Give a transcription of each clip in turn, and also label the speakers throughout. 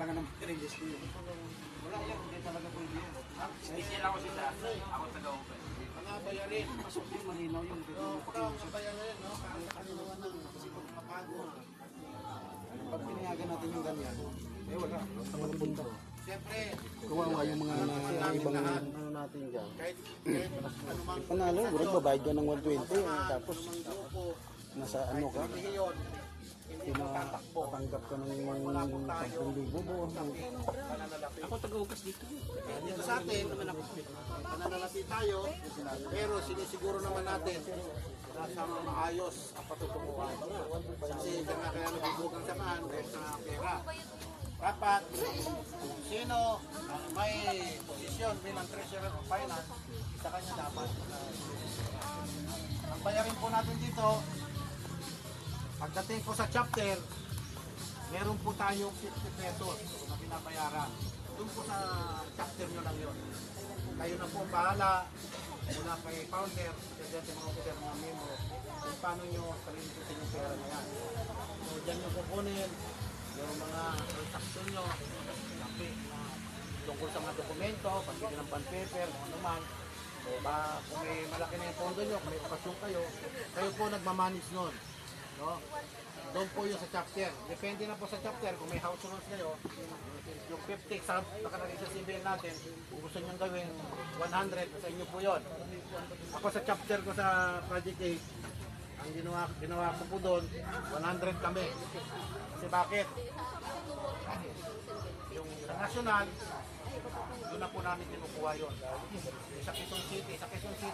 Speaker 1: talaga ng release ko yun. Wala yan, hindi talaga pwede yun.
Speaker 2: Special ako sila, ako taga-open.
Speaker 1: Mga bayarin, pasok yung malinaw yung dito. Mga bayarin, no? Kaninawa ng kasi kung mapagod. Pag pinayagan natin yung ganyan, eh wala, basta magpunta. Siyempre, kawawa yung mga ibang ano natin dyan. Kahit anumang panalo, magbabayad ka ng 120, tapos nasa ano ka, tinatanggap ka ng 10,000.
Speaker 2: Ako taga-ugas dito.
Speaker 1: Dito sa atin, nananalapi tayo, pero sinisiguro naman natin na maayos ang patutunguhan. Kasi kaya nabubugang samahan dahil sa pera. Dapat, sino may posisyon bilang treasurer of finance, sa kanya dapat. Ang bayarin po natin dito, pagdating po sa chapter, meron po tayong 50 pesos na pinabayaran. Doon po sa chapter nyo lang yun. Kayo na po bahala, mula kay founder, presidente, mga officer, mga membro, kung paano nyo kalinitin yung pera na yan. So, dyan nyo kukunin yung mga transaction nyo, tungkol sa mga dokumento, pagbigyan ng bond paper, kung ano man. So, kung may malaki na yung pondo nyo, kung may okasyon kayo, kayo po nagmamanage nun. No? Doon po yung sa chapter. Depende na po sa chapter kung may house rules kayo. Yung 50 sa nakalagay sa CBN natin, kung gusto nyo gawin 100, sa inyo po yun. Ako sa chapter ko sa Project 8, ang ginawa ko po doon, 100 kami. Kasi bakit? Yung sa national, doon na po namin kinukuha yun. Sa Quezon City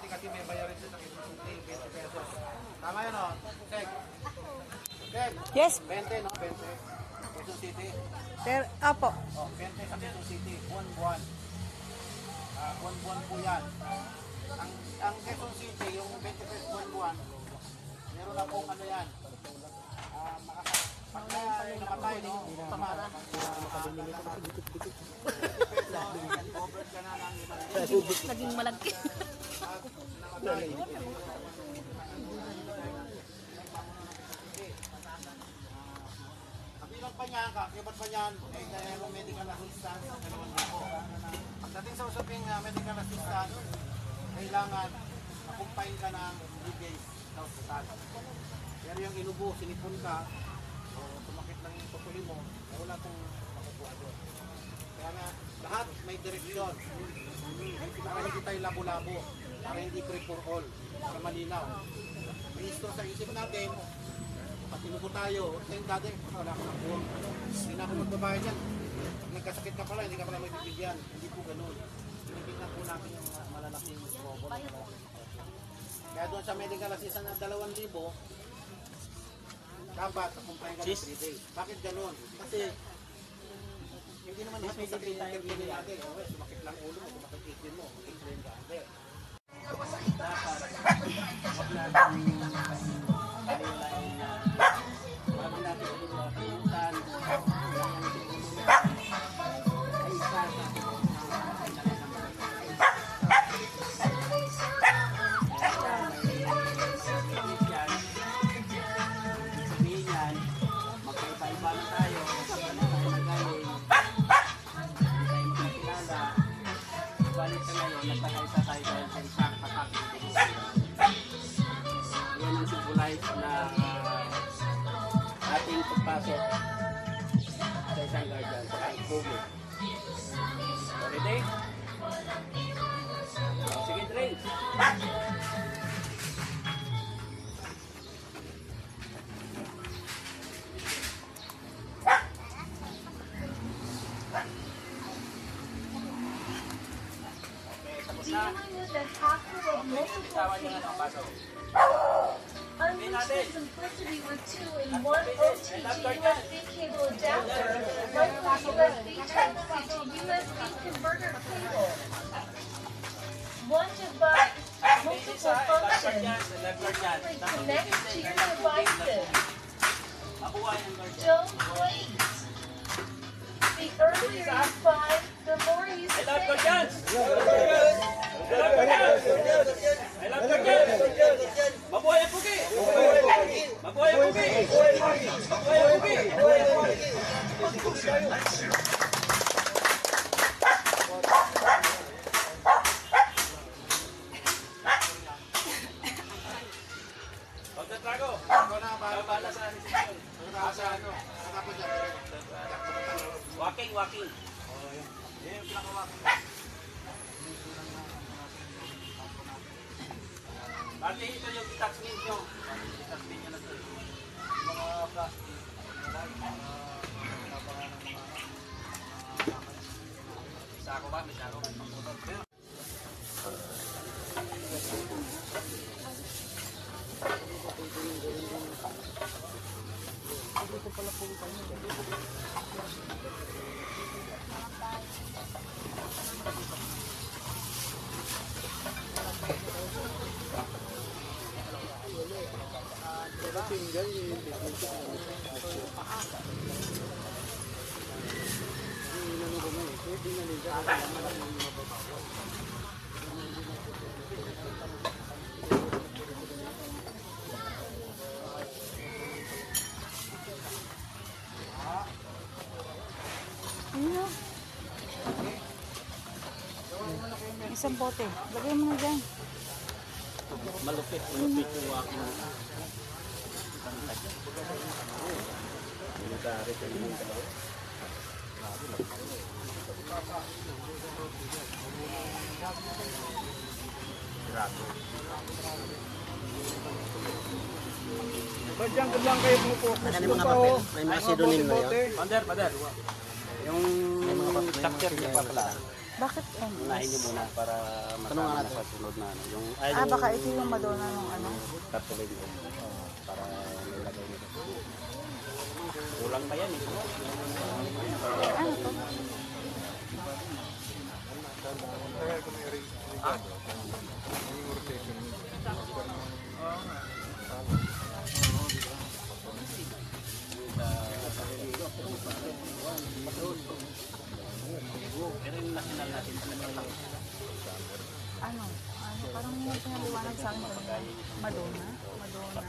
Speaker 1: kasi may bayarin sa Quezon City, 20 pesos. Tama yun o? Check. Check.
Speaker 3: Yes.
Speaker 1: 20 no? 20. Quezon City.
Speaker 3: Apo.
Speaker 1: O, 20 sa Quezon City. Buwan-buwan. Buwan-buwan po yan. Ang Quezon City, yung 20 pesos buwan-buwan, meron na pong ano yan. Pagka namatay, no? Tamara. Over ka na lang.
Speaker 3: Naging malagkit.
Speaker 1: Namatay. Kabilang pa niya, kakibat pa niyan, eh, dahil medical assistance, pagdating sa usaping medical assistance, kailangan makumpain ka ng 3 days sa hospital. Pero yung inubo, sinipon ka, o tumakit lang yung pupuli mo, wala pong makukuha doon. Kaya nga, lahat may direksyon. Para hindi tayo labo-labo, para hindi free for all, para malinaw. May histo sa isip natin, pag inubo tayo, yung dati, wala ko ng buwang. Hindi na ako magbabayad yan. Pag nagkasakit ka pala, hindi ka pala may bibigyan. Hindi po ganun. Pinipignan po natin yung malalaking robot. Kaya doon sa medical assistance na 2,000, dapat kumpay ka ng 3 days. Bakit ganun? Kasi hindi naman lahat ng sakit na interview natin. Sumakit lang ulo mo, sumakit isip mo, mag-explain ka. Dapat, wag natin kalimutan ay isa magkaiba-iba na tayo kasi ano tayo nagaling hindi tayo magkakilala balik sa ngayon nagkakaisa tayo dahil sa isang patakot yan ang symbolize na ating pagpasok sa isang garden sa COVID. Okay, Dave? Sige, Dave.
Speaker 4: Dealing with the hassle of multiple people. Unleash the simplicity with 2-in-1 OTG USB cable adapter, like the USB Type-C to USB converter cable. One device, multiple functions, easily connect to your devices. Don't wait. The earlier you find, the more you save.
Speaker 2: Mabuhay ang pugi! Mabuhay ang pugi! Mabuhay ang pugi!
Speaker 1: Pagkatapos yan,
Speaker 2: Walking, walking.
Speaker 1: yan yung pinakawakin.
Speaker 2: Bali, ito yung tax means nyo. Tax means nyo na ito.
Speaker 1: Mga plastic.
Speaker 2: Sako ba? May sako.
Speaker 3: Ano? Isang bote. Lagay mo na dyan.
Speaker 2: Malupit, malupit yung walking.
Speaker 1: Ba't dyan lang kayo pumupokus?
Speaker 5: May mga papel, may mga pseudonym na yun.
Speaker 2: Pader, pader.
Speaker 5: Yung
Speaker 2: Structure niya pa pala.
Speaker 3: Bakit ano?
Speaker 5: unahin niyo muna para masama na sa sunod na ano. Yung, ay,
Speaker 3: Ah, baka ito yung Madonna ng ano.
Speaker 5: tarpaulin niyo. Para may lagay niyo. Kulang pa yan eh.
Speaker 3: Ano to?
Speaker 5: Pero yung national natin talaga
Speaker 3: Ano? Ano? Parang yung pinaliwanag sa akin kanina. Madonna? Madonna?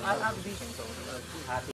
Speaker 3: RRB.